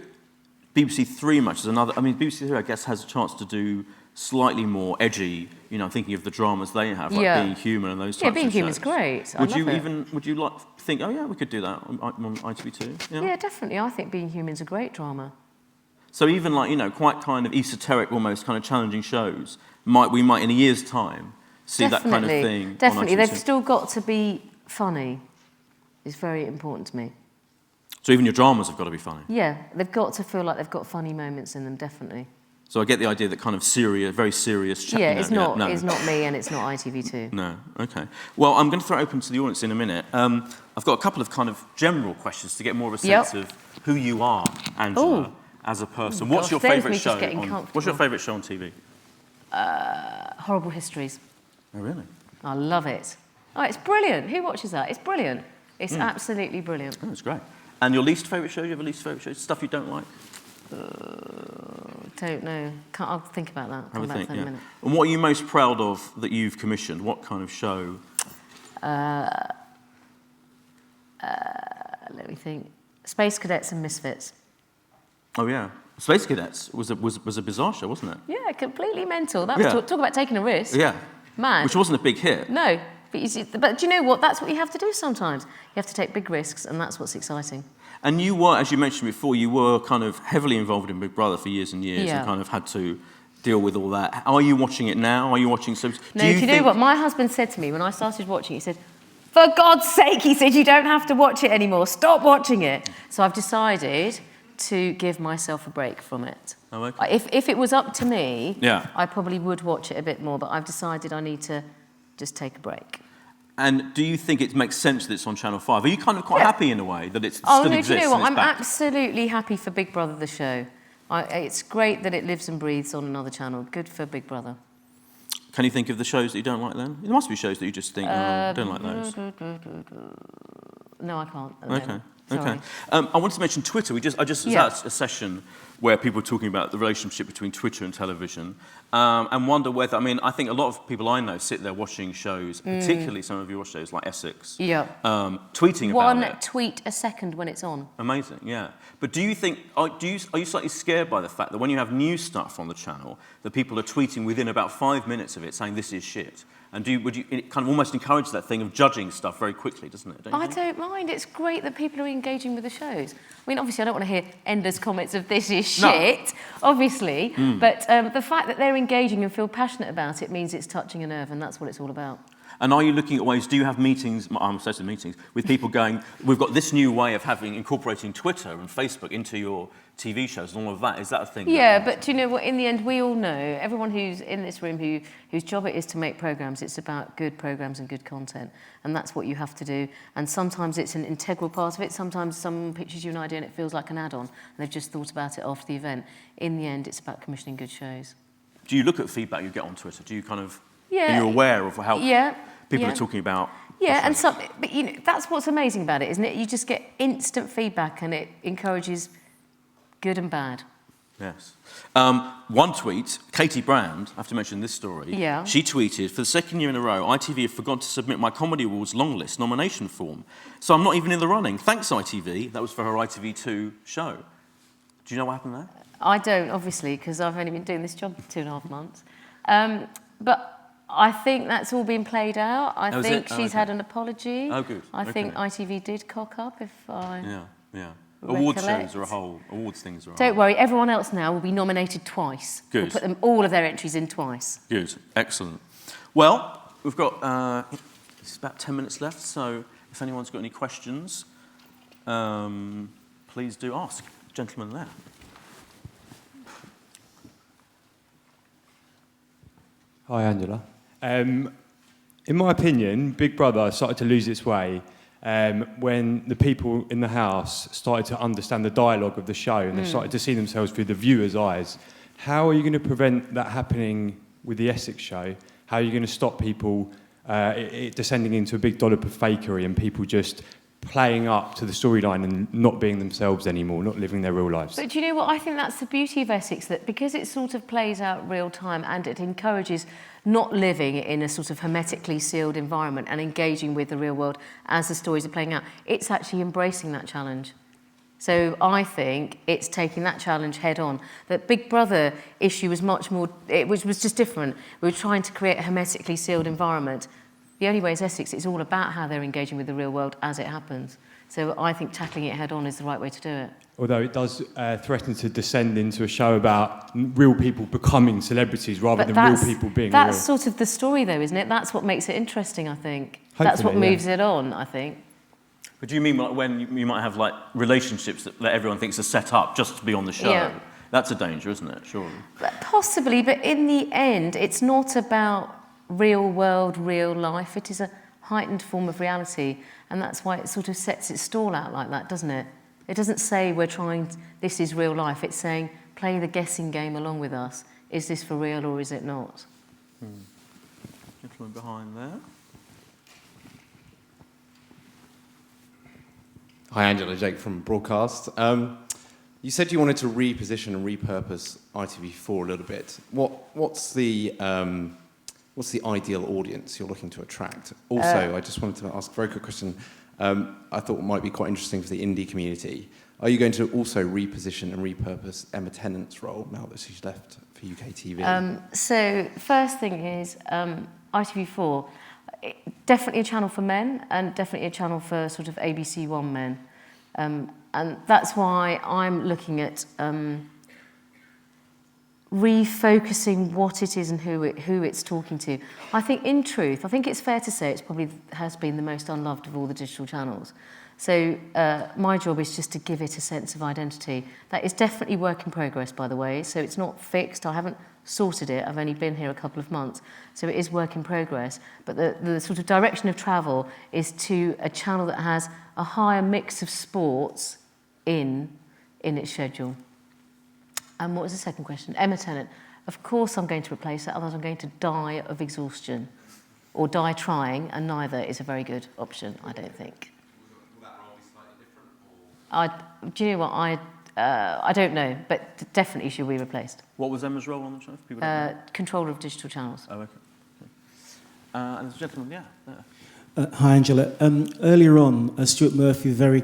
BBC Three much as another? I mean, BBC Three, I guess, has a chance to do slightly more edgy. You know, I'm thinking of the dramas they have, like Being Human and those types of shows. Yeah, Being Human's great. Would you like think? Oh yeah, we could do that on ITV2. Yeah, definitely. I think Being Human's a great drama. So even like, you know, quite kind of esoteric, almost kind of challenging shows, we might in a year's time see that kind of thing. Definitely, on they've ITV2. still got to be funny. It's very important to me. So even your dramas have got to be funny. Yeah, they've got to feel like they've got funny moments in them, definitely. So I get the idea that kind of serious, very serious chat. Yeah, it's not me and it's not ITV2. No, okay. Well, I'm going to throw it open to the audience in a minute. I've got a couple of kind of general questions to get more of a sense of who you are, Angela, as a person. What's your favourite show? What's your favourite show on TV? Horrible Histories. Oh, really? I love it. Oh, it's brilliant. Who watches that? It's brilliant. It's absolutely brilliant. Oh, it's great. And your least favourite show? Do you have a least favourite show? Stuff you don't like? Don't know. I'll think about that. Have a think, yeah. And what are you most proud of that you've commissioned? What kind of show? Let me think. Space Cadets and Misfits. Oh yeah, Space Cadets was a bizarre show, wasn't it? Yeah, completely mental. That was talk about taking a risk. Yeah. Man. Which wasn't a big hit. No, but do you know what? That's what you have to do sometimes. You have to take big risks, and that's what's exciting. And you were, as you mentioned before, you were kind of heavily involved in Big Brother for years and years, and kind of had to deal with all that. Are you watching it now? Are you watching? So, no, do you know what my husband said to me when I started watching? He said, "For God's sake," he said, "you don't have to watch it anymore. Stop watching it." So I've decided to give myself a break from it. Oh, okay. If it was up to me, yeah, I probably would watch it a bit more, but I've decided I need to just take a break. And do you think it makes sense that it's on Channel 5? Are you kind of quite happy in a way that it still exists? Do you know what? I'm absolutely happy for Big Brother, the show. It's great that it lives and breathes on another channel. Good for Big Brother. Can you think of the shows that you don't like then? There must be shows that you just think, oh, don't like those. No, I can't. Okay. Okay. I wanted to mention Twitter. I just was at a session where people were talking about the relationship between Twitter and television, and wonder whether, I mean, I think a lot of people I know sit there watching shows, particularly some of your shows like Essex, tweeting about it. 1 tweet a second when it's on. Amazing, yeah. But do you think, are you slightly scared by the fact that when you have new stuff on the channel, that people are tweeting within about 5 minutes of it saying this is shit? And would you it kind of almost encourage that thing of judging stuff very quickly, doesn't it? I don't mind. It's great that people are engaging with the shows. I mean, obviously, I don't want to hear endless comments of this is shit, obviously. But the fact that they're engaging and feel passionate about it means it's touching a nerve, and that's what it's all about. And are you looking at ways, do you have meetings, I'm obsessed with meetings, with people going, we've got this new way of incorporating Twitter and Facebook into your TV shows and all of that? Is that a thing? Yeah, but do you know what, in the end, we all know, everyone who's in this room whose job it is to make programmes, it's about good programmes and good content. And that's what you have to do. And sometimes it's an integral part of it. Sometimes someone pitches you an idea and it feels like an add-on, and they've just thought about it after the event. In the end, it's about commissioning good shows. Do you look at feedback you get on Twitter? Do you kind of, are you aware of how people are talking about? Yeah, and but you know, that's what's amazing about it, isn't it? You just get instant feedback and it encourages good and bad. Yes. One tweet, Katie Brand, I have to mention this story. Yeah. She tweeted, for the second year in a row, ITV have forgot to submit my Comedy Awards long list nomination form. So I'm not even in the running. Thanks, ITV. That was for her ITV2 show. Do you know what happened there? I don't, obviously, because I've only been doing this job for 2.5 months. But I think that's all been played out. I think she's had an apology. Oh, good. I think ITV did cock up, if I... Yeah. Awards things are a whole. Don't worry, everyone else now will be nominated twice. Good. We'll put them all of their entries in twice. Good, excellent. Well, we've got it's about 10 minutes left, so if anyone's got any questions, please do ask. Gentleman there. Hi, Angela. In my opinion, Big Brother started to lose its way when the people in the house started to understand the dialogue of the show and they started to see themselves through the viewer's eyes. How are you going to prevent that happening with the Essex show? How are you going to stop people it descending into a big dollop of fakery and people just playing up to the storyline and not being themselves anymore, not living their real lives. But do you know what? I think that's the beauty of Essex, that because it sort of plays out real time and it encourages not living in a sort of hermetically sealed environment and engaging with the real world as the stories are playing out, it's actually embracing that challenge. So I think it's taking that challenge head on. That Big Brother issue was much more, it was just different. We were trying to create a hermetically sealed environment. The Only Way Is Essex, it's all about how they're engaging with the real world as it happens. So I think tackling it head on is the right way to do it. Although it does threaten to descend into a show about real people becoming celebrities rather than real people being real. That's sort of the story though, isn't it? That's what makes it interesting, I think. Hopefully, that's what moves it on, I think. But do you mean like when you might have like relationships that everyone thinks are set up just to be on the show? Yeah. That's a danger, isn't it? Surely. Possibly, but in the end, it's not about real world, real life. It is a heightened form of reality, and that's why it sort of sets its stall out like that, doesn't it? It doesn't say this is real life. It's saying play the guessing game along with us. Is this for real or is it not? Gentleman behind there. Hi, Angela. Jake from Broadcast. You said you wanted to reposition and repurpose ITV4 a little bit. What's the ideal audience you're looking to attract? Also, I just wanted to ask a very quick question. I thought might be quite interesting for the indie community. Are you going to also reposition and repurpose Emma Tennant's role now that she's left for UK TV? So first thing is ITV4, definitely a channel for men and definitely a channel for sort of ABC One men. And that's why I'm looking at refocusing what it is and who it's talking to. I think in truth, I think it's fair to say it's probably has been the most unloved of all the digital channels. So my job is just to give it a sense of identity. That is definitely work in progress, by the way, so it's not fixed. I haven't sorted it. I've only been here a couple of months, so it is work in progress. But the sort of direction of travel is to a channel that has a higher mix of sports in its schedule. And what was the second question? Emma Tennant. Of course I'm going to replace her, otherwise I'm going to die of exhaustion. Or die trying, and neither is a very good option, I don't think. Will that role be slightly different? Or? Do you know what? I don't know, but definitely she'll be replaced. What was Emma's role on the show? People don't know. Controller of digital channels. Oh, okay. And there's a gentleman, yeah. There. Hi, Angela. Earlier on, Stuart Murphy very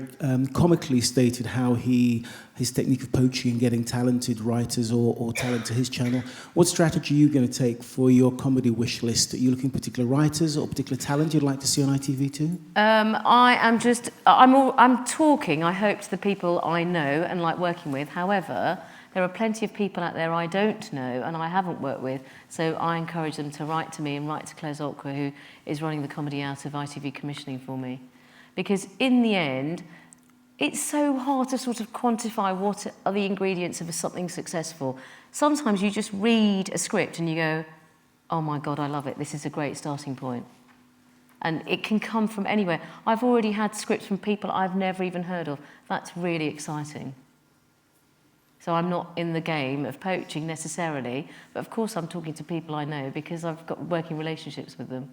comically stated how his technique of poaching and getting talented writers or talent to his channel. What strategy are you going to take for your comedy wish list? Are you looking at particular writers or particular talent you'd like to see on ITV2? I'm talking, I hope, to the people I know and like working with. However, there are plenty of people out there I don't know and I haven't worked with, so I encourage them to write to me and write to Close Okra, who is running the comedy out of ITV commissioning for me. Because in the end, it's so hard to sort of quantify what are the ingredients of something successful. Sometimes you just read a script and you go, oh my God, I love it, this is a great starting point. And it can come from anywhere. I've already had scripts from people I've never even heard of. That's really exciting. So I'm not in the game of poaching necessarily, but of course I'm talking to people I know because I've got working relationships with them.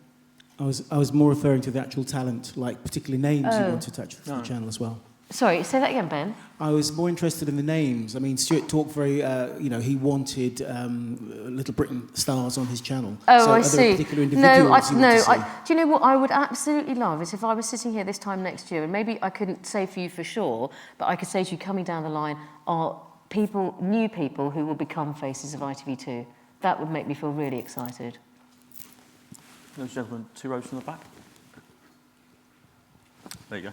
I was more referring to the actual talent, like particular names you want to touch for the channel as well. Sorry, say that again, Ben. I was more interested in the names. I mean, Stuart talked very, he wanted Little Britain stars on his channel. Oh, so I are see. There particular individuals you want to see? Do you know what I would absolutely love is if I was sitting here this time next year, and maybe I couldn't say for you for sure, but I could say to you coming down the line are new people who will become faces of ITV2. That would make me feel really excited. There's a gentleman 2 rows from the back. There you go.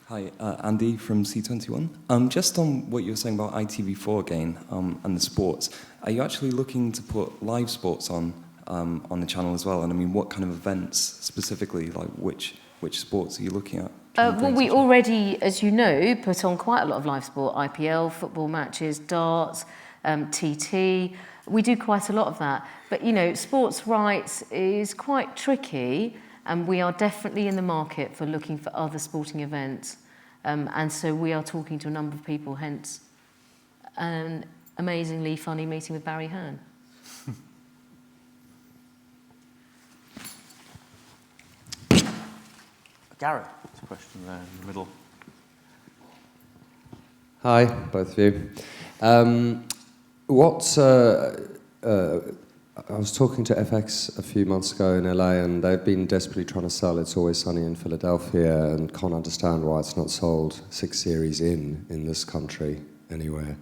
Hi, Andy from C21. Just on what you were saying about ITV4 again and the sports, are you actually looking to put live sports on the channel as well? And I mean, what kind of events specifically, like which sports are you looking at? Well, we already, as you know, put on quite a lot of live sport, IPL, football matches, darts, TT. We do quite a lot of that. But, you know, sports rights is quite tricky, and we are definitely in the market for looking for other sporting events. And so we are talking to a number of people, hence an amazingly funny meeting with Barry Hearn. Gareth. question there in the middle. Hi, both of you. I was talking to FX a few months ago in LA, and they've been desperately trying to sell It's Always Sunny in Philadelphia, and can't understand why it's not sold 6 series in this country anywhere.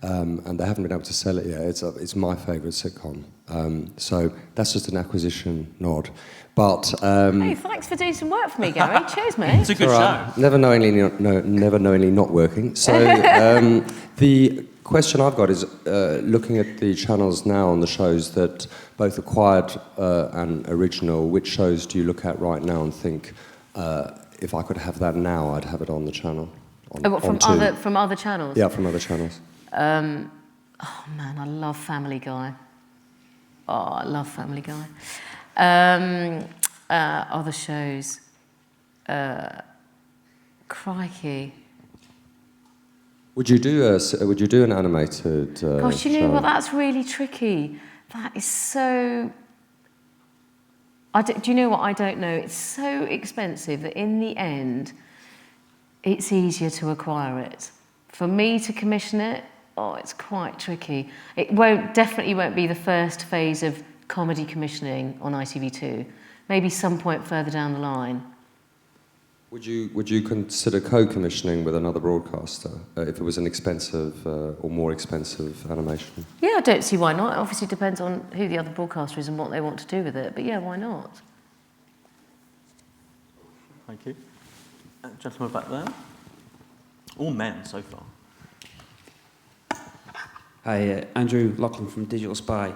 And they haven't been able to sell it yet. It's my favourite sitcom. So that's just an acquisition nod. But Hey, thanks for doing some work for me, Gary. Cheers, mate. It's a good show. never knowingly not working. So the question I've got is, looking at the channels now on the shows that both acquired and original, which shows do you look at right now and think, if I could have that now, I'd have it on the channel? From other channels? Yeah, from other channels. Oh man, I love Family Guy. Oh, I love Family Guy. Other shows. Crikey. Would you do an animated Gosh, you know show? what? That's really tricky. That is so. Do you know what? I don't know. It's so expensive that in the end, it's easier to acquire it. For me to commission it, it's quite tricky. It definitely won't be the first phase of comedy commissioning on ITV2. Maybe some point further down the line. Would you consider co-commissioning with another broadcaster if it was an expensive or more expensive animation? Yeah, I don't see why not. It obviously depends on who the other broadcaster is and what they want to do with it. But yeah, why not? Thank you. Gentleman back there. All men so far. Hi, Andrew Lachlan from Digital Spy.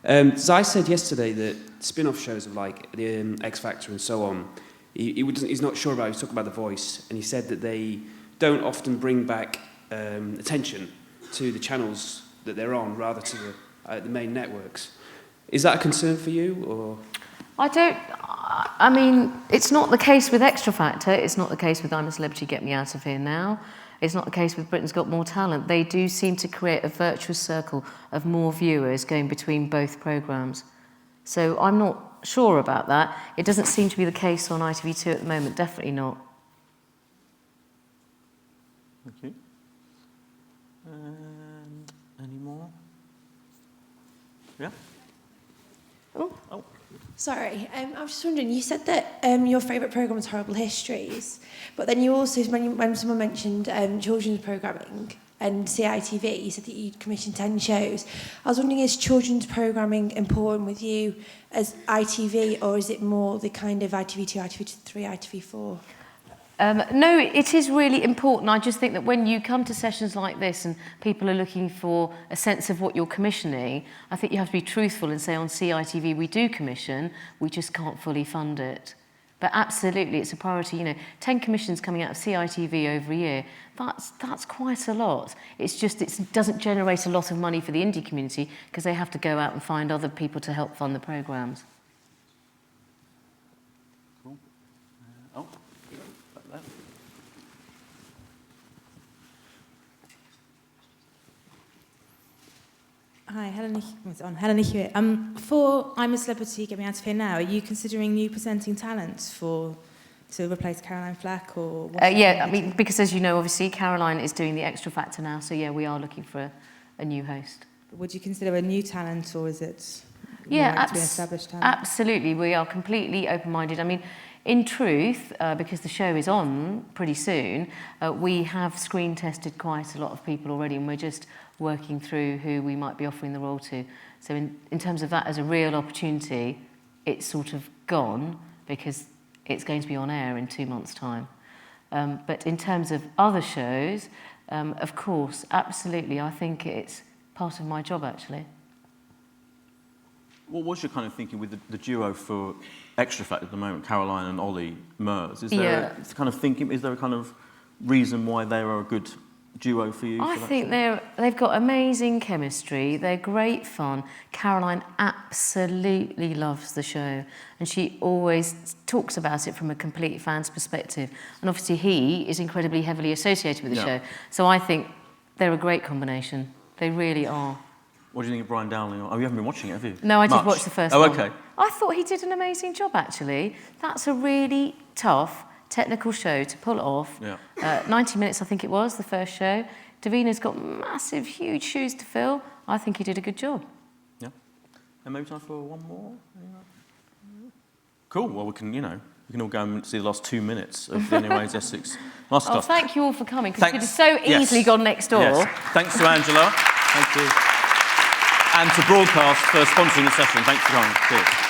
So I said yesterday that spin-off shows of like the X Factor and so on, he's not sure about. He was talking about The Voice, and he said that they don't often bring back attention to the channels that they're on, rather to the main networks. Is that a concern for you, or? I mean, it's not the case with Extra Factor. It's not the case with I'm a Celebrity, Get Me Out of Here Now. It's not the case with Britain's Got More Talent. They do seem to create a virtuous circle of more viewers going between both programmes. So I'm not sure about that. It doesn't seem to be the case on ITV2 at the moment, definitely not. Thank you. And any more? Yeah? Oh. Sorry, I was just wondering, you said that your favourite programme was Horrible Histories, but then you also, when someone mentioned children's programming and CITV, you said that you'd commissioned 10 shows. I was wondering, is children's programming important with you as ITV, or is it more the kind of ITV2, ITV3, ITV4? No, it is really important. I just think that when you come to sessions like this and people are looking for a sense of what you're commissioning, I think you have to be truthful and say on CITV we do commission, we just can't fully fund it. But absolutely, it's a priority. You know, 10 commissions coming out of CITV over a year, that's quite a lot. It's just, it doesn't generate a lot of money for the indie community because they have to go out and find other people to help fund the programmes. Cool. Back there. Hi, Helen here. For I'm a Celebrity, Get Me Out of Here Now, are you considering new presenting talents to replace Caroline Flack or? Yeah, I mean, because as you know, obviously Caroline is doing the Extra Factor now, so yeah, we are looking for a new host. Would you consider a new talent, or is it more Yeah, like to be an established talent? absolutely. We are completely open-minded. I mean, in truth, because the show is on pretty soon, we have screen tested quite a lot of people already, and we're just working through who we might be offering the role to. So in terms of that as a real opportunity, it's sort of gone because it's going to be on air in 2 months' time. But in terms of other shows, of course, absolutely, I think it's part of my job, actually. What was your kind of thinking with the duo for Extra Factor at the moment, Caroline and Ollie Mers? Is there a kind of thinking? Is there a kind of reason why they are a good duo for you? I think they've got amazing chemistry. They're great fun. Caroline absolutely loves the show, and she always talks about it from a complete fan's perspective. And obviously, he is incredibly heavily associated with the show. So I think they're a great combination. They really are. What do you think of Brian Dowling? Oh, you haven't been watching it, have you? No, I just watched the first one. Oh, okay. I thought he did an amazing job, actually. That's a really tough, technical show to pull it off. Yeah. 90 minutes, I think it was, the first show. Davina's got massive, huge shoes to fill. I think he did a good job. Yeah. And maybe time for one more? Cool. Well, we can all go and see the last 2 minutes of the Only Way Is Essex masterclass. Oh, thank you all for coming, because you could Thanks. have so easily gone next door. Yes. Thanks to Angela. Thank you. And to Broadcast for sponsoring the session. Thanks for coming. Cheers.